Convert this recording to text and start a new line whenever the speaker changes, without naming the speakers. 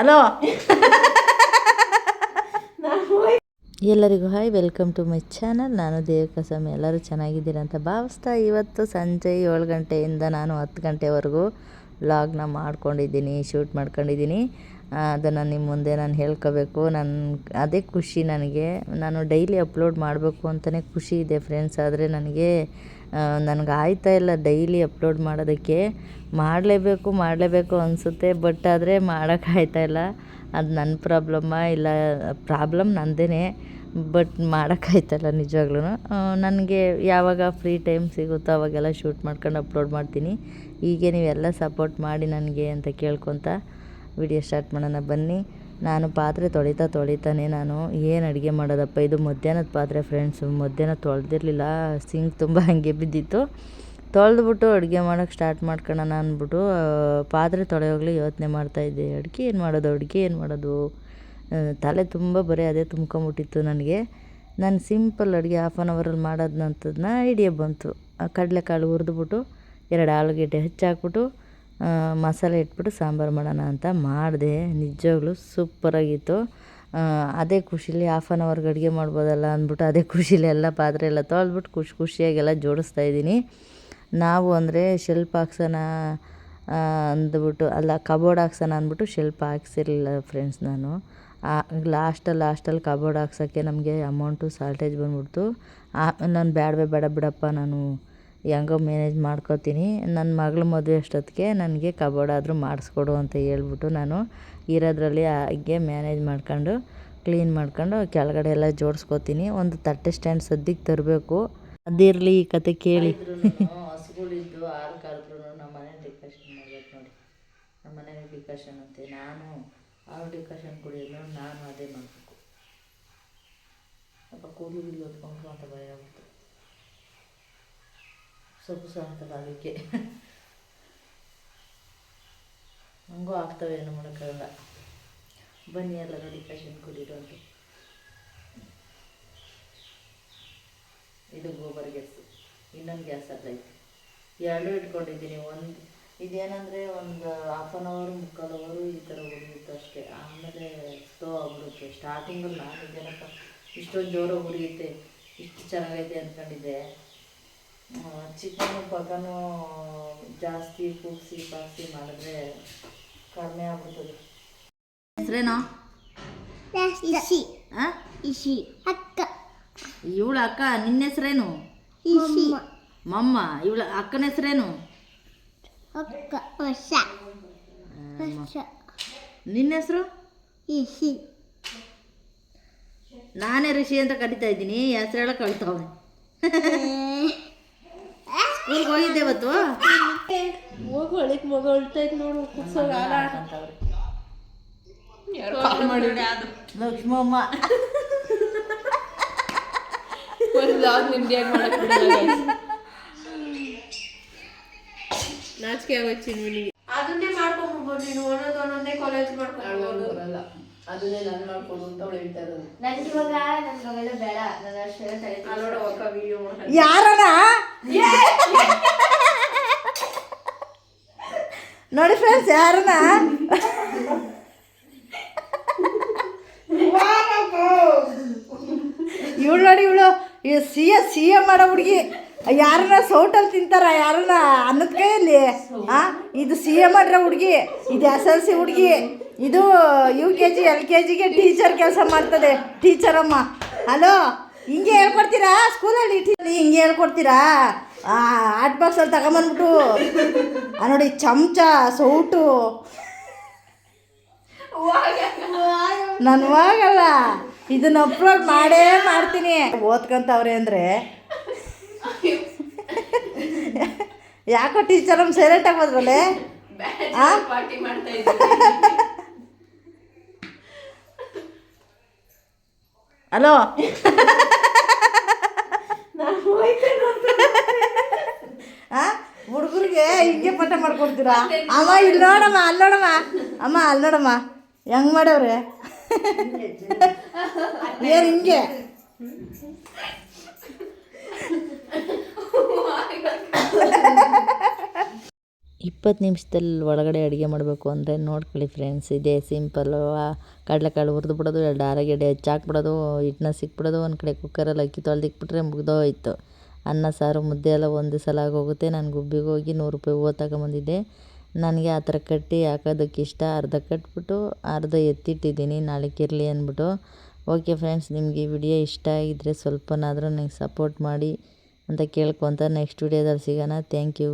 Hello ಎಲ್ಲರಿಗೂ hi, welcome to my channel. ನಾನು ದೇವಕಸಮ್. ಎಲ್ಲರೂ ಚೆನ್ನಾಗಿದ್ದೀರ ಅಂತ ಭಾವಿಸ್ತಾ ಇವತ್ತು ಸಂಜೆ 7 ಗಂಟೆಯಿಂದ ನಾನು 10 ಗಂಟೆವರೆಗೂ ವ್ಲಾಗ್ನ ಮಾಡ್ಕೊಂಡಿದ್ದೀನಿ, ಶೂಟ್ ಮಾಡ್ಕೊಂಡಿದ್ದೀನಿ. ಅದನ್ನು ನಿಮ್ಮ ಮುಂದೆ ನಾನು ಹೇಳ್ಕೋಬೇಕು. ಅದೇ ಖುಷಿ ನನಗೆ. ನಾನು ಡೈಲಿ ಅಪ್ಲೋಡ್ ಮಾಡಬೇಕು ಅಂತಲೇ ಖುಷಿ ಇದೆ ಫ್ರೆಂಡ್ಸ್. ಆದರೆ ನನಗೆ ಆಯ್ತಾ ಇಲ್ಲ ಡೈಲಿ ಅಪ್ಲೋಡ್ ಮಾಡೋದಕ್ಕೆ. ಮಾಡಲೇಬೇಕು ಅನಿಸುತ್ತೆ, ಬಟ್ ಆದರೆ ಮಾಡೋಕ್ಕಾಯ್ತಾ ಇಲ್ಲ. ಅದು ನನ್ನ ಪ್ರಾಬ್ಲಮ್ಮ ಇಲ್ಲ, ಪ್ರಾಬ್ಲಮ್ ನಂದೇ, ಬಟ್ ಮಾಡೋಕ್ಕಾಯ್ತಲ್ಲ ನಿಜವಾಗ್ಲೂ. ನನಗೆ ಯಾವಾಗ ಫ್ರೀ ಟೈಮ್ ಸಿಗುತ್ತೋ ಅವಾಗೆಲ್ಲ ಶೂಟ್ ಮಾಡ್ಕೊಂಡು ಅಪ್ಲೋಡ್ ಮಾಡ್ತೀನಿ. ಹೀಗೆ ನೀವೆಲ್ಲ ಸಪೋರ್ಟ್ ಮಾಡಿ ನನಗೆ ಅಂತ ಕೇಳ್ಕೊತ ವಿಡಿಯೋ ಸ್ಟಾರ್ಟ್ ಮಾಡೋಣ ಬನ್ನಿ. ನಾನು ಪಾತ್ರೆ ತೊಳಿತಾನೆ ನಾನು ಏನು ಅಡುಗೆ ಮಾಡೋದಪ್ಪ, ಇದು ಮಧ್ಯಾಹ್ನದ ಪಾತ್ರೆ ಫ್ರೆಂಡ್ಸು. ಮಧ್ಯಾಹ್ನ ತೊಳೆದಿರಲಿಲ್ಲ, ಸಿಂಕ್ ತುಂಬ ಹಾಗೆ ಬಿದ್ದಿತ್ತು. ತೊಳೆದ್ಬಿಟ್ಟು ಅಡುಗೆ ಮಾಡೋಕ್ಕೆ ಸ್ಟಾರ್ಟ್ ಮಾಡ್ಕೊಳ್ಳೋಣ ಅಂದ್ಬಿಟ್ಟು ಪಾತ್ರೆ ತೊಳೆಯೋಗ್ಲಿ ಯೋಚನೆ ಮಾಡ್ತಾಯಿದ್ದೆ. ಅಡುಗೆ ಏನು ಮಾಡೋದು ತಲೆ ತುಂಬ ಬರೀ ಅದೇ ತುಂಬ್ಕೊಂಬಿಟ್ಟಿತ್ತು ನನಗೆ. ನಾನು ಸಿಂಪಲ್ ಅಡುಗೆ 1/2 ಅವರಲ್ಲಿ ಮಾಡೋದಂಥದ್ದನ್ನ ಐಡಿಯಾ ಬಂತು. ಕಡಲೆಕಾಳು ಹುರಿದ್ಬಿಟ್ಟು 2 ಆಲೂಗೆಡ್ಡೆ ಹೆಚ್ಚಾಕ್ಬಿಟ್ಟು ಮಸಾಲೆ ಇಟ್ಬಿಟ್ಟು ಸಾಂಬಾರು ಮಾಡೋಣ ಅಂತ ಮಾಡಿದೆ. ನಿಜವಾಗ್ಲೂ ಸೂಪರಾಗಿತ್ತು. ಅದೇ ಖುಷಿಲಿ 1/2 ಅವರ್ಗೆ ಅಡುಗೆ ಮಾಡ್ಬೋದಲ್ಲ ಅಂದ್ಬಿಟ್ಟು ಅದೇ ಖುಷಿಲಿ ಎಲ್ಲ ಪಾತ್ರೆ ಎಲ್ಲ ತೊಳೆದ್ಬಿಟ್ಟು ಖುಷಿಯಾಗೆಲ್ಲ ಜೋಡಿಸ್ತಾಯಿದ್ದೀನಿ. ನಾವು ಅಂದರೆ ಶೆಲ್ಫ್ ಹಾಕ್ಸೋಣ ಅಂದ್ಬಿಟ್ಟು ಕಬೋರ್ಡ್ ಹಾಕ್ಸೋಣ ಅಂದ್ಬಿಟ್ಟು ಶೆಲ್ಫ್ ಹಾಕ್ಸಿರಲಿಲ್ಲ ಫ್ರೆಂಡ್ಸ್. ನಾನು ಲಾಸ್ಟಲ್ಲಿ ಕಬೋರ್ಡ್ ಹಾಕ್ಸೋಕ್ಕೆ ನಮಗೆ ಅಮೌಂಟು ಶಾರ್ಟೇಜ್ ಬಂದ್ಬಿಡ್ತು. ನಾನು ಬೇಡ ಬಿಡಪ್ಪ, ನಾನು ಹೆಂಗೋ ಮ್ಯಾನೇಜ್ ಮಾಡ್ಕೋತೀನಿ. ನನ್ನ ಮಗಳ ಮದುವೆ ಅಷ್ಟೊತ್ತಿಗೆ ನನಗೆ ಕಬೋರ್ಡ್ ಆದರೂ ಮಾಡಿಸ್ಕೊಡು ಅಂತ ಹೇಳ್ಬಿಟ್ಟು ನಾನು ಇರೋದ್ರಲ್ಲಿ ಹಾಗೆ ಮ್ಯಾನೇಜ್ ಮಾಡ್ಕೊಂಡು ಕ್ಲೀನ್ ಮಾಡ್ಕೊಂಡು ಕೆಳಗಡೆ ಎಲ್ಲ ಜೋಡಿಸ್ಕೋತೀನಿ. ಒಂದು ತಟ್ಟೆ ಸ್ಟ್ಯಾಂಡ್ ಸದ್ಯಕ್ಕೆ ತರಬೇಕು. ಅದಿರಲಿ ಈ ಕತೆ ಕೇಳಿ. ಹಸುಗಳಿದ್ದು ಹಾಲು ಕರೆದ್ರೂ ನಮ್ಮ ಮನೆ ಡಿಕಷನ್ ಮಾಡ್ಬೇಕು ನೋಡಿ. ನಮ್ಮ ಮನೆ ಡಿಕಷನ್ ಅಂತೆ, ನಾನು ಹಾಲು ಡಿಕಷನ್ ಕುಡಿಯೋದು ನಾನು ಅದೇ ಮಾಡಬೇಕು. ಅಪ್ಪ ಕೂದಲು ಹೊತ್ಕೊಂಡ್ರು ಅಂತ ಭಯ ಆಗುತ್ತೆ. ಸೊಪ್ಪು ಅಂತಲ್ಲ ಅದಕ್ಕೆ ಹಂಗೂ ಆಗ್ತವೆ, ಏನು ಮಾಡೋಕ್ಕಾಗಲ್ಲ. ಬನ್ನಿ ಎಲ್ಲರೂ ಡಿಕಷನ್ ಕುಡಿಯೋದು ಅಂತ. ಇದು ಗೋಬರ್ ಗ್ಯಾಸು, ಇನ್ನೊಂದು ಗ್ಯಾಸ್ ಅದೈತೆ, 2 ಇಟ್ಕೊಂಡಿದ್ದೀನಿ. ಇದೇನಂದರೆ ಒಂದು 1/2 ಅವರ್ 3/4 ಅವರು ಈ ಥರ ಉರಿಯುತ್ತೆ ಅಷ್ಟೇ. ಆಮೇಲೆ ಸ್ಟೋವ್ ಆಗ್ಬಿಡುತ್ತೆ. ಸ್ಟಾರ್ಟಿಂಗಲ್ಲಿ ನಾನು ಇದೇನಪ್ಪ ಇಷ್ಟೊಂದು ಜೋರಾಗಿ ಉರಿಯುತ್ತೆ, ಇಷ್ಟು ಚೆನ್ನಾಗೈತೆ ಅಂದ್ಕೊಂಡಿದ್ದೆ. ಚಿಕನ್ನು ಪಕ್ಕನೂ ಜಾಸ್ತಿ ಕೂಗಿಸಿ ಮಾಡಿದ್ರೆ ಕಡಿಮೆ ಆಗ್ಬಿಡ್ತದೆ. ಹೆಸ್ರೇನೋ ಅಕ್ಕ. ಇವಳ ಅಕ್ಕ, ನಿನ್ನ ಹೆಸ್ರೇನು? ಮಮ್ಮ. ಇವಳ ಅಕ್ಕನ ಹೆಸ್ರೇನು? ನಿನ್ನ ಹೆಸರು? ನಾನೇ ಋಷಿ ಅಂತ ಕರಿತಾ ಇದ್ದೀನಿ, ಹೆಸರು ಹೇಳಕ್ ಕಳ್ತಾವೆ. ಸ್ಕೂಲ್ಗೆ ಹೋಗಿದ್ದೆ ಇವತ್ತು. ಲಕ್ಷ್ಮಮ್ಮ ನಾಚಿಕೆ ಆಗೋಯ್ತು ನಿನಗೆ. ಅದನ್ನೇ ಮಾಡ್ಕೊಂಡ್ಬಿಡ್ಬೋದು ನೀನು. ಒಂದೊಂದೇ ಕಾಲೇಜ್ ಮಾಡ್ಕೊಂಡು ಬರಲ್ಲ. ಅದನ್ನೇ ನಾನು ಮಾಡ್ಕೊಂಡು ಅಂತ ಅವಳು ಹೇಳ್ತಾ ಇರೋದು. ನನಗೆ ಇವಾಗ ನನ್ಗೆಲ್ಲ ಬೇಡ, ನನ್ನ ಯಾರನ ನೋಡಿ ಫ್ರೆಂಡ್ಸ್, ಯಾರನ ಇವಳು ನೋಡಿ, ಇವಳು ಸಿ ಎ ಮಾಡೋ ಹುಡುಗಿ. ಯಾರನ್ನ ಸೌಟಲ್ಲಿ ತಿಂತಾರ, ಯಾರನ್ನ ಅನ್ನದ ಕೈಯಲ್ಲಿ. ಇದು ಸಿ ಎ ಮಾಡಿರೋ ಹುಡುಗಿ, ಇದು SLC ಹುಡುಗಿ, ಇದು UKG LKGಗೆ ಟೀಚರ್ ಕೆಲಸ ಮಾಡ್ತದೆ, ಟೀಚರ್ ಅಮ್ಮ. ಹಲೋ, ಹಿಂಗೆ ಹೇಳ್ಕೊಡ್ತೀರಾ ಸ್ಕೂಲಲ್ಲಿ? ಹಿಂಗೆ ಹೇಳ್ಕೊಡ್ತೀರಾ? ಆರ್ಟ್ ಬಾಕ್ಸಲ್ಲಿ ತಗೊಂಬಂದ್ಬಿಟ್ಟು ನೋಡಿ, ಚಮಚ ಸೌಟು. ನಾನು ಹೋಗಲ್ಲ, ಇದನ್ನ ಅಪ್ಲೋಡ್ ಮಾಡೇ ಮಾಡ್ತೀನಿ. ಓದ್ಕೊಂತವ್ರೆ ಅಂದರೆ ಯಾಕೋ ಟೀಚರ್ ನಮ್ಮ ಸೈಲೆಂಟ್ ಆಗೋದ್ರಲ್ಲೇ. ಹಲೋ, ಹುಡುಗರಿಗೆ ಹಿಂಗೆ ಪಾಠ ಮಾಡ್ಕೊಡ್ತೀರಾ? ಅಮ್ಮ ಇಲ್ಲಿ ನೋಡಮ್ಮ, ಅಲ್ಲಿ ನೋಡಮ್ಮ, ಅಮ್ಮ ಅಲ್ಲಿ ನೋಡಮ್ಮ ಹೆಂಗೆ ಮಾಡವ್ರೆ. ಏನು ಹಿಂಗೆ? 20 ನಿಮಿಷದಲ್ಲಿ ಒಳಗಡೆ ಅಡುಗೆ ಮಾಡಬೇಕು ಅಂದರೆ ನೋಡ್ಕೊಳ್ಳಿ ಫ್ರೆಂಡ್ಸ್. ಇದೇ ಸಿಂಪಲ್ಲು. ಕಡಲೆಕಾಳು ಹುರಿದು ಬಿಡೋದು, 2 ಆಲೂಗಡ್ಡೆ ಹೆಚ್ಚಾಕ್ಬಿಡೋದು, ಹಿಟ್ಟನ್ನ ಸಿಕ್ಬಿಡೋದು, ಒಂದು ಕಡೆ ಕುಕ್ಕರಲ್ಲಿ ಅಕ್ಕಿ ತೊಳೆದಿಕ್ಬಿಟ್ರೆ ಮುಗ್ದೋಯ್ತು. ಅನ್ನ ಸಾರು ಮುದ್ದೆ ಎಲ್ಲ ಒಂದೇ ಸಲ ಆಗೋಗುತ್ತೆ. ನಾನು ಗುಬ್ಬಿಗೆ ಹೋಗಿ 100 ರೂಪಾಯಿ ಹೂವು ತಗೊಂಬಂದಿದ್ದೆ. ನನಗೆ ಆ ಥರ ಕಟ್ಟಿ ಹಾಕೋದಕ್ಕೆ ಇಷ್ಟ. ಅರ್ಧ ಕಟ್ಬಿಟ್ಟು ಅರ್ಧ ಎತ್ತಿಟ್ಟಿದ್ದೀನಿ ನಾಳೆಗಿರಲಿ ಅಂದ್ಬಿಟ್ಟು. ಓಕೆ ಫ್ರೆಂಡ್ಸ್, ನಿಮಗೆ ಈ ವಿಡಿಯೋ ಇಷ್ಟ ಆಗಿದ್ದರೆ ಸ್ವಲ್ಪನಾದರೂ ನನಗೆ ಸಪೋರ್ಟ್ ಮಾಡಿ ಅಂತ ಕೇಳ್ಕೊತ ನೆಕ್ಸ್ಟ್ ವಿಡಿಯೋದಲ್ಲಿ ಸಿಗೋಣ. Thank you.